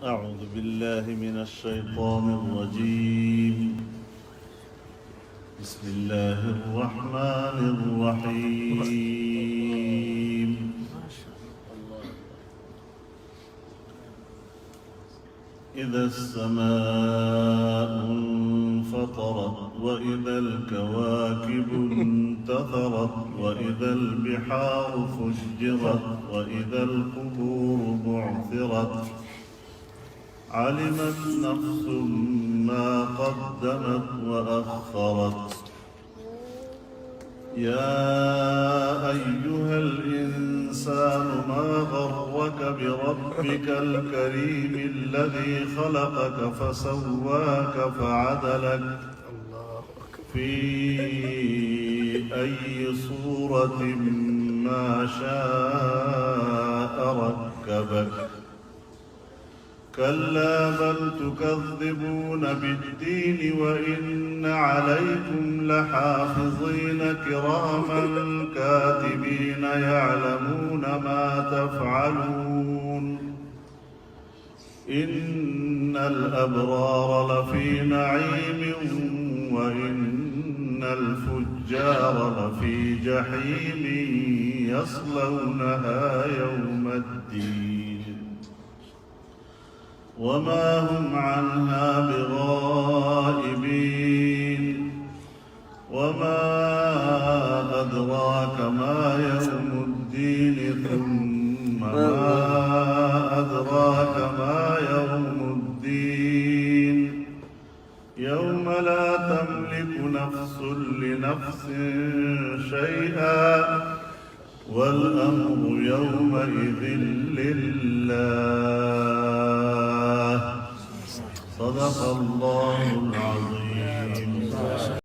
أعوذ بالله من الشيطان الرجيم. بسم الله الرحمن الرحيم. إذا السماء انفطرت وإذا الكواكب انتثرت وإذا البحار فجرت وإذا القبور بعثرت علمت نفس ما قدمت وأخرت. يا أيها الإنسان ما غرك بربك الكريم الذي خلقك فسواك فعدلك في أي صورة ما شاء ركبك. كلا بل تكذبون بالدين وإن عليكم لحافظين كراما كاتبين يعلمون ما تفعلون. إن الأبرار لفي نعيم وإن الفجار لفي جحيم يصلونها يوم الدين وما هم عنها بغائبين. وما أدراك ما يوم الدين ثم ما أدراك ما يوم الدين يوم لا تملك نفس لنفس شيئا والأمر يومئذ لله. صدق الله العظيم.